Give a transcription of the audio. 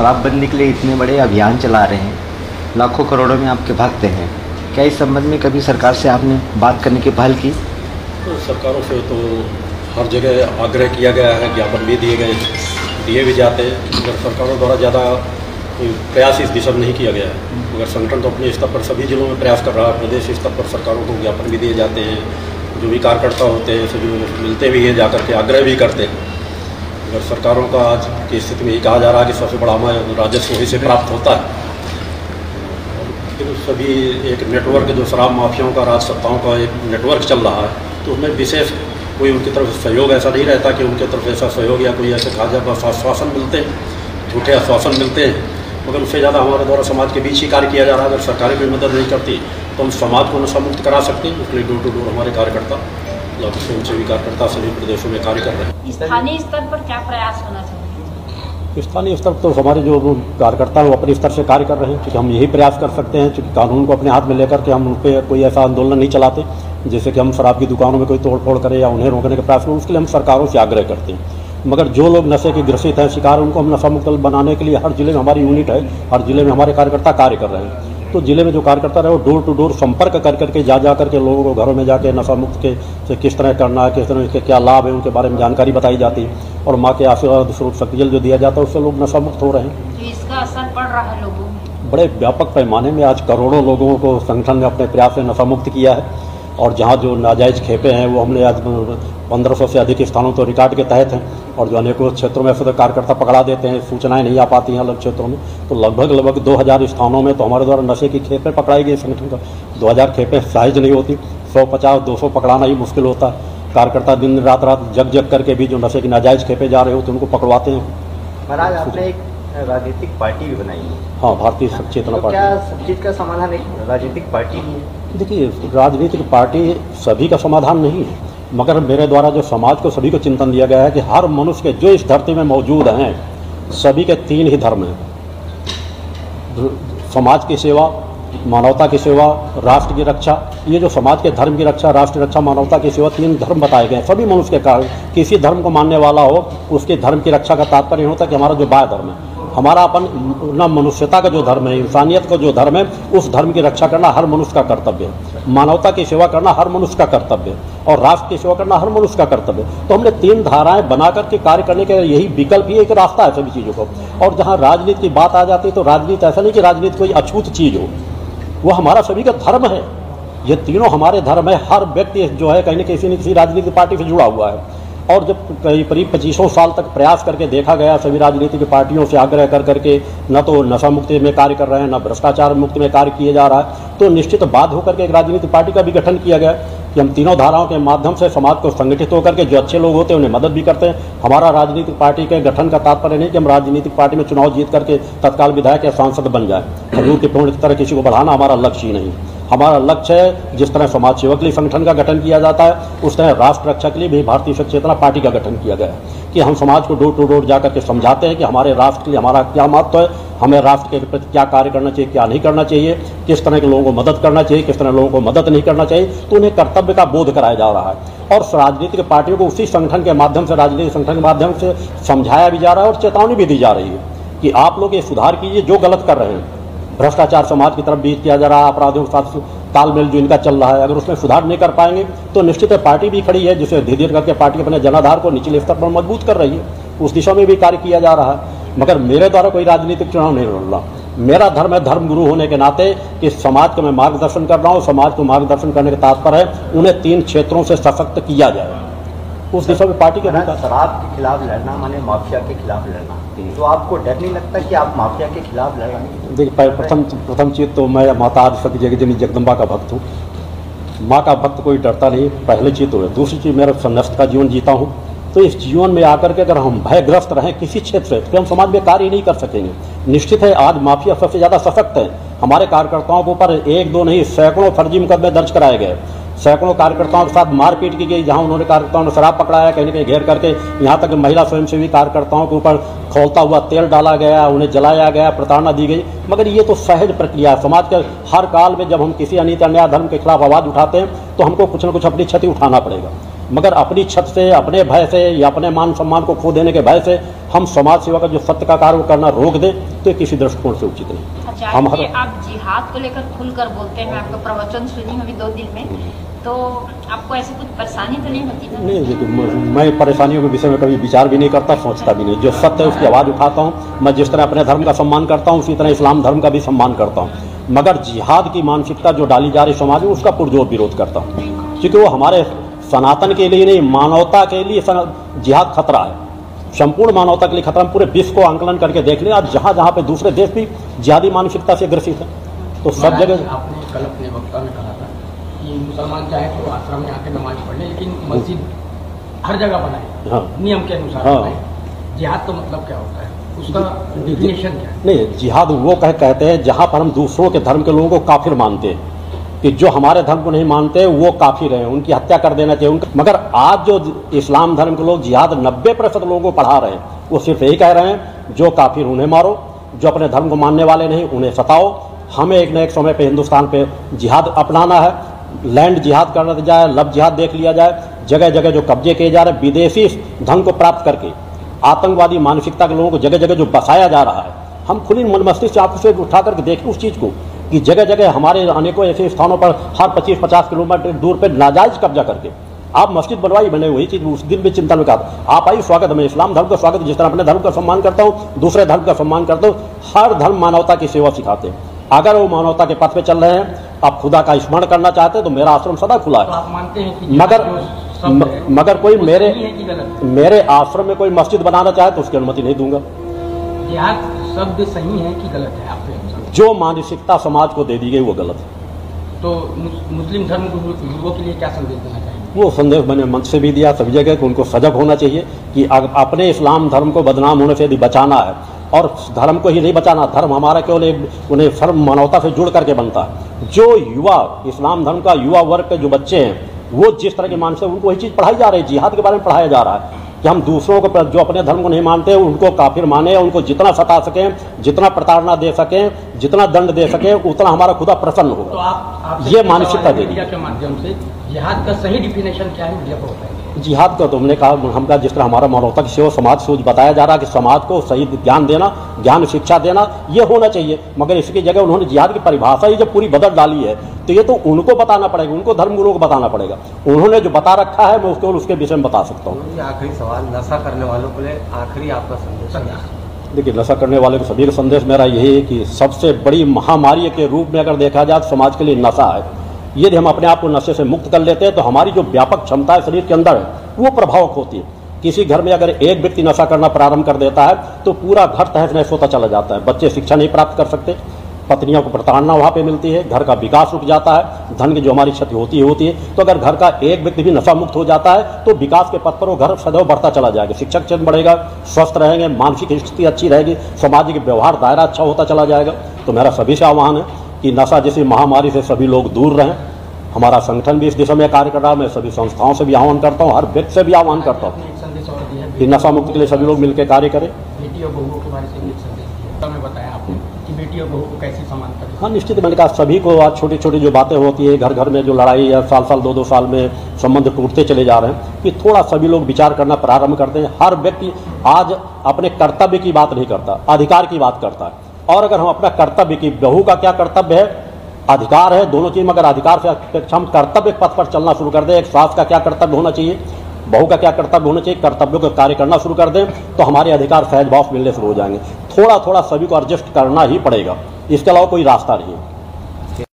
शराबबंदी के लिए इतने बड़े अभियान चला रहे हैं, लाखों करोड़ों में आपके भक्त हैं, क्या इस संबंध में कभी सरकार से आपने बात करने की पहल की? तो सरकारों से तो हर जगह आग्रह किया गया है, ज्ञापन भी दिए भी जाते हैं, मगर सरकारों द्वारा ज़्यादा कोई प्रयास इस दिशा में नहीं किया गया है। मगर संगठन तो अपने स्तर पर सभी जिलों में प्रयास कर रहा है। प्रदेश स्तर पर सरकारों को ज्ञापन भी दिए जाते हैं, जो भी कार्यकर्ता होते हैं जो मिलते भी हैं, जाकर के आग्रह भी करते हैं। मगर सरकारों का आज की स्थिति में यही कहा जा रहा है कि सबसे बड़ा हमारा राजस्व वहीं से प्राप्त होता है। फिर सभी एक नेटवर्क जो शराब माफियाओं का, राज सत्ताओं का एक नेटवर्क चल रहा है, तो उसमें विशेष कोई उनकी तरफ से सहयोग ऐसा नहीं रहता कि उनकी तरफ ऐसा सहयोग या कोई ऐसे खाजा बस आश्वासन मिलते हैं, झूठे आश्वासन मिलते हैं। मगर उससे ज़्यादा हमारे द्वारा समाज के बीच ही कार्य किया जा रहा है। अगर सरकारें कोई मदद नहीं करती तो हम समाज को नशा मुक्त करा सकते हैं। उसके लिए डोर टू डोर हमारे कार्यकर्ता, स्वयंसेवी कार्यकर्ता सभी प्रदेशों में कार्य कर रहे हैं। स्थानीय स्तर पर क्या प्रयास होना चाहिए? स्थानीय स्तर तो हमारे जो कार्यकर्ता हैं वो अपने स्तर से कार्य कर रहे हैं, क्योंकि हम यही प्रयास कर सकते हैं। क्योंकि कानून को अपने हाथ में लेकर के हम उन पर कोई ऐसा आंदोलन नहीं चलाते जैसे कि हम शराब की दुकानों में कोई तोड़फोड़ करें या उन्हें रोकने का प्रयास करें। उसके लिए हम सरकारों से आग्रह करते हैं। मगर जो लोग नशे के ग्रसित हैं, शिकार, उनको हम नशा मुक्त बनाने के लिए हर जिले में हमारी यूनिट है, हर जिले में हमारे कार्यकर्ता कार्य कर रहे हैं। तो जिले में जो कार्यकर्ता रहे वो डोर टू डोर संपर्क कर करके जा करके लोगों को घरों में जाके नशा मुक्त के से किस तरह करना है, किस तरह के क्या लाभ है, उनके बारे में जानकारी बताई जाती है। और माँ के आशीर्वाद स्वरूप शक्तिजल जो दिया जाता है उससे लोग नशा मुक्त हो रहे हैं। तो इसका असर पड़ रहा है लोगों में? बड़े व्यापक पैमाने में आज करोड़ों लोगों को संगठन ने अपने प्रयास से नशा मुक्त किया है। और जहाँ जो नाजायज़ खेपे हैं वो हमने आज 1500 से अधिक स्थानों तो रिकॉर्ड के तहत हैं। और जो अनेकों क्षेत्रों में ऐसे तो कार्यकर्ता पकड़ा देते हैं, सूचनाएं नहीं आ पाती हैं अलग क्षेत्रों में, तो लगभग 2000 स्थानों में तो हमारे द्वारा नशे की खेपें पकड़ाई गई। संगठन का 2000 खेपें साइज नहीं होती, 150-200 पकड़ाना ही मुश्किल होता है। कार्यकर्ता दिन रात जग करके भी जो नशे की नाजायज़ खेपें जा रहे होते हैं उनको पकड़वाते हैं। महाराज, आपने एक राजनीतिक पार्टी भी बनाई है। हाँ, भारतीय सचेतना पार्टी। क्या सब चीज़ का समाधान एक राजनीतिक पार्टी ही है? देखिए, राजनीतिक पार्टी सभी का समाधान नहीं है, मगर मेरे द्वारा जो समाज को सभी को चिंतन दिया गया है कि हर मनुष्य के जो इस धरती में मौजूद हैं सभी के 3 ही धर्म हैं: समाज की सेवा, मानवता की सेवा, राष्ट्र की रक्षा। ये जो समाज के धर्म की रक्षा, राष्ट्र रक्षा, मानवता की सेवा, 3 धर्म बताए गए हैं। सभी मनुष्य के कारण किसी धर्म को मानने वाला हो उसके धर्म की रक्षा का तात्पर्य होता है कि हमारा जो बाह्य धर्म है, हमारा अपन न मनुष्यता का जो धर्म है, इंसानियत का जो धर्म है, उस धर्म की रक्षा करना हर मनुष्य का कर्तव्य है। मानवता की सेवा करना हर मनुष्य का कर्तव्य है और राष्ट्र की सेवा करना हर मनुष्य का कर्तव्य है। तो हमने 3 धाराएं बना करके कार्य करने के यही विकल्प ही एक रास्ता है सभी चीज़ों को। और जहाँ राजनीति की बात आ जाती है तो राजनीति ऐसा नहीं कि राजनीति कोई अछूत चीज़ हो, वो हमारा सभी का धर्म है। ये तीनों हमारे धर्म है। हर व्यक्ति जो है कहीं न किसी राजनीतिक पार्टी से जुड़ा हुआ है। और जब करीब 25 साल तक प्रयास करके देखा गया, सभी राजनीतिक पार्टियों से आग्रह कर करके न तो नशा मुक्ति में कार्य कर रहे हैं, न भ्रष्टाचार मुक्ति में कार्य किया जा रहा है, तो निश्चित बाध्य होकर के एक राजनीतिक पार्टी का भी गठन किया गया कि हम तीनों धाराओं के माध्यम से समाज को संगठित होकर के जो अच्छे लोग होते हैं उन्हें मदद भी करते हैं। हमारा राजनीतिक पार्टी के गठन का तात्पर्य नहीं कि हम राजनीतिक पार्टी में चुनाव जीत करके तत्काल विधायक या सांसद बन जाए, खजूर के पेड़ की तरह किसी को बढ़ाना हमारा लक्ष्य ही नहीं। हमारा लक्ष्य है जिस तरह समाज सेवक के लिए संगठन का गठन किया जाता है उस तरह राष्ट्र रक्षा के लिए भी भारतीय सचेतना पार्टी का गठन किया गया है कि हम समाज को डोर टू डोर जाकर के समझाते हैं कि हमारे राष्ट्र के लिए हमारा क्या महत्व है, हमें राष्ट्र के प्रति क्या कार्य करना चाहिए, क्या नहीं करना चाहिए, किस तरह के लोगों को मदद करना चाहिए, किस तरह लोगों को मदद नहीं करना चाहिए। तो उन्हें कर्तव्य का बोध कराया जा रहा है और राजनीतिक पार्टियों को उसी संगठन के माध्यम से, राजनीतिक संगठन के माध्यम से समझाया भी जा रहा है और चेतावनी भी दी जा रही है कि आप लोग ये सुधार कीजिए जो गलत कर रहे हैं। भ्रष्टाचार समाज की तरफ भी किया जा रहा है, अपराधियों के साथ तालमेल जो इनका चल रहा है, अगर उसमें सुधार नहीं कर पाएंगे तो निश्चित है पार्टी भी खड़ी है जिसे धीरे धीरे करके पार्टी अपने जनाधार को निचले स्तर पर मजबूत कर रही है। उस दिशा में भी कार्य किया जा रहा है। मगर मेरे द्वारा कोई राजनीतिक चुनाव नहीं लड़ रहा। मेरा धर्म है, धर्म गुरु होने के नाते कि समाज को मैं मार्गदर्शन कर रहा हूँ। समाज को मार्गदर्शन करने का तात्पर्य है उन्हें 3 क्षेत्रों से सशक्त किया जाए। उस दिशा में पार्टी के शराब के खिलाफ लड़ना माने माफिया के खिलाफ लड़ना, तो आपको डर नहीं लगता कि आप माफिया के खिलाफ लड़ रहे हैं? देखिए, प्रथम चीज तो मैं माता आदिशक्ति जगजननी जगदम्बा का भक्त हूँ। माँ का भक्त कोई डरता नहीं, पहली चीज तो है। दूसरी चीज, मेरा संन्यास्त का जीवन जीता हूँ, तो इस जीवन में आकर के अगर हम भयग्रस्त रहें किसी क्षेत्र से तो हम समाज में कार्य नहीं कर सकेंगे। निश्चित है आज माफिया सबसे ज़्यादा सशक्त है। हमारे कार्यकर्ताओं के ऊपर 1-2 नहीं सैकड़ों फर्जी मुकदमे दर्ज कराए गए, सैकड़ों कार्यकर्ताओं के साथ मारपीट की गई, जहां उन्होंने कार्यकर्ताओं ने शराब पकड़ाया, कहीं न कहीं घेर करके, यहां तक महिला स्वयंसेवी कार्यकर्ताओं के ऊपर खौलता हुआ तेल डाला गया, उन्हें जलाया गया, प्रताड़ना दी गई। मगर ये तो सहज प्रक्रिया है। समाज के हर काल में जब हम किसी अनीति अन्याय धर्म के खिलाफ आवाज़ उठाते हैं तो हमको कुछ न कुछ अपनी क्षति उठाना पड़ेगा। मगर अपनी छत से, अपने भय से या अपने मान सम्मान को खो देने के भय से हम समाज सेवा का जो सत्य का कार्य करना रोक दें तो किसी दृष्टिकोण से उचित नहीं। अच्छा, आप जिहाद को लेकर खुलकर बोलते हैं, मैं आपका प्रवचन सुनी अभी 2 दिन में, तो आपको ऐसी कुछ परेशानी तो नहीं होती ना? नहीं, देखिए मैं परेशानियों के विषय में कभी विचार भी नहीं करता, सोचता भी नहीं। जो सत्य है उसकी आवाज़ उठाता हूँ। मैं जिस तरह अपने धर्म का सम्मान करता हूँ उसी तरह इस्लाम धर्म का भी सम्मान करता हूँ, मगर जिहाद की मानसिकता जो डाली जा रही समाज में उसका पुरजोर विरोध करता हूँ, क्योंकि वो हमारे सनातन के लिए नहीं, मानवता के लिए जिहाद खतरा है, संपूर्ण मानवता के लिए खतरा। पूरे विश्व को आंकलन करके देख लें, आज जहाँ जहाँ पे दूसरे देश भी जिहादी मानसिकता से ग्रसित है, तो सब जगह। आपने कल अपने वक्ता में कहा था कि मुसलमान चाहे तो आश्रम में आके नमाज पढ़ ले, लेकिन मस्जिद हर जगह बनाए, हाँ, नियम के अनुसार बनाए। जिहाद तो मतलब क्या होता है, उसका डेफिनेशन क्या है? नहीं, जिहाद वो कहते हैं जहाँ पर हम दूसरों के धर्म के लोगों को काफिर मानते हैं, कि जो हमारे धर्म को नहीं मानते वो काफिर हैं, उनकी हत्या कर देना चाहिए उनका। मगर आज जो इस्लाम धर्म के लोग जिहाद 90% लोगों को पढ़ा रहे हैं, वो सिर्फ यही कह रहे हैं जो काफिर उन्हें मारो, जो अपने धर्म को मानने वाले नहीं उन्हें सताओ। हमें एक न एक समय पे हिंदुस्तान पे जिहाद अपनाना है, लैंड जिहाद करना जाए, लव जिहाद देख लिया जाए। जगह जगह जो कब्जे किए जा रहे हैं विदेशी धन को प्राप्त करके, आतंकवादी मानसिकता के लोगों को जगह जगह जो बसाया जा रहा है, हम खुली मन मस्तिष्क से आपसे उठा करके देखें उस चीज़ को कि जगह जगह हमारे अनेकों ऐसे स्थानों पर हर 25-50 किलोमीटर दूर पे नाजायज कब्जा करके आप मस्जिद बनवाई। मैंने वही चीज़ उस दिन भी चिंतन में कहा, आप आई स्वागत, मैं इस्लाम धर्म का स्वागत, जिस तरह अपने धर्म का सम्मान करता हूँ दूसरे धर्म का सम्मान करता हूँ। हर धर्म मानवता की सेवा सिखाते हैं। अगर वो मानवता के पथ पे चल रहे हैं, आप खुदा का स्मरण करना चाहते हैं तो मेरा आश्रम सदा खुला है। तो आप मानते हैं कि मगर कोई मेरे आश्रम में कोई मस्जिद बनाना चाहे तो उसकी अनुमति नहीं दूंगा। जिहाद शब्द सही है कि गलत है आपके? जो मानसिकता समाज को दे दी गई वो गलत है। तो मुस्लिम धर्म गुरुओं के लिए क्या संदेश देना चाहिए? वो संदेश मैंने मंच से भी दिया सभी जगह कि उनको सजग होना चाहिए कि अपने इस्लाम धर्म को बदनाम होने से यदि बचाना है, और धर्म को ही नहीं बचाना, धर्म हमारा केवल उन्हें सर्व मानवता से जुड़ करके बनता है। जो युवा इस्लाम धर्म का युवा वर्ग के जो बच्चे हैं वो जिस तरह के मानते हैं उनको वही चीज़ पढ़ाई जा रही है, जिहाद के बारे में पढ़ाया जा रहा है कि हम दूसरों को जो अपने धर्म को नहीं मानते उनको काफिर माने, उनको जितना सता सकें, जितना प्रताड़ना दे सकें, जितना दंड दे सकें, उतना हमारा खुदा प्रसन्न होगा। तो आप ये मानसिकता दे मीडिया के माध्यम से जिहाद का सही डिफिनेशन क्या है मीडिया को बताएं? जिहाद का तो हमने कहा, हम कहा जिस तरह हमारा मानवता की सेवा समाज सोच बताया जा रहा है कि समाज को सही ज्ञान देना, ज्ञान शिक्षा देना, ये होना चाहिए। मगर इसकी जगह उन्होंने जिहाद की परिभाषा ही जब पूरी बदल डाली है तो ये तो उनको बताना पड़ेगा, उनको धर्मगुरुओं को बताना पड़ेगा। उन्होंने जो बता रखा है मैं उसको उसके विषय में बता सकता हूँ। आखिरी सवाल, नशा करने वालों के लिए आखिरी आपका संदेश? देखिए, नशा करने वाले को सभी का संदेश मेरा यही है कि सबसे बड़ी महामारी के रूप में अगर देखा जाए तो समाज के लिए नशा है। यदि हम अपने आप को नशे से मुक्त कर लेते हैं तो हमारी जो व्यापक क्षमता है शरीर के अंदर है वो प्रभावक होती है। किसी घर में अगर एक व्यक्ति नशा करना प्रारंभ कर देता है तो पूरा घर तहस नहस होता चला जाता है। बच्चे शिक्षा नहीं प्राप्त कर सकते, पत्नियों को प्रताड़ना वहाँ पे मिलती है, घर का विकास रुक जाता है, धन की जो हमारी क्षति होती है। तो अगर घर का एक व्यक्ति भी नशा मुक्त हो जाता है तो विकास के पथ पर वो घर सदैव बढ़ता चला जाएगा, शिक्षक क्षेत्र बढ़ेगा, स्वस्थ रहेंगे, मानसिक स्थिति अच्छी रहेगी, सामाजिक व्यवहार दायरा अच्छा होता चला जाएगा। तो मेरा सभी से आह्वान है कि नशा जैसी महामारी से सभी लोग दूर रहें। हमारा संगठन भी इस दिशा में कार्य कर रहा है। मैं सभी संस्थाओं से भी आह्वान करता हूँ, हर व्यक्ति से भी आह्वान करता हूँ कि नशा मुक्ति के लिए सभी लोग मिलकर कार्य करें। बेटी और बहुओं के बारे में संदेश दिया, मैं बताया आपको कि बेटी और बहू को कैसे समान करें। हाँ, निश्चित मैंने कहा सभी को आज छोटी छोटी जो बातें होती है, घर घर में जो लड़ाई या साल 2-2 साल में संबंध टूटते चले जा रहे हैं, कि थोड़ा सभी लोग विचार करना प्रारंभ करते हैं। हर व्यक्ति आज अपने कर्तव्य की बात नहीं करता, अधिकार की बात करता है। और अगर हम अपना कर्तव्य की, बहू का क्या कर्तव्य है, अधिकार है, दोनों चीज, मगर अधिकार से अपेक्षा हम कर्तव्य पथ पर चलना शुरू कर दें। एक सास का क्या कर्तव्य होना चाहिए, बहू का क्या कर्तव्य होना चाहिए, कर्तव्यों को कार्य करना शुरू कर दें तो हमारे अधिकार सहज भाव मिलने शुरू हो जाएंगे। थोड़ा थोड़ा सभी को एडजस्ट करना ही पड़ेगा, इसके अलावा कोई रास्ता नहीं है।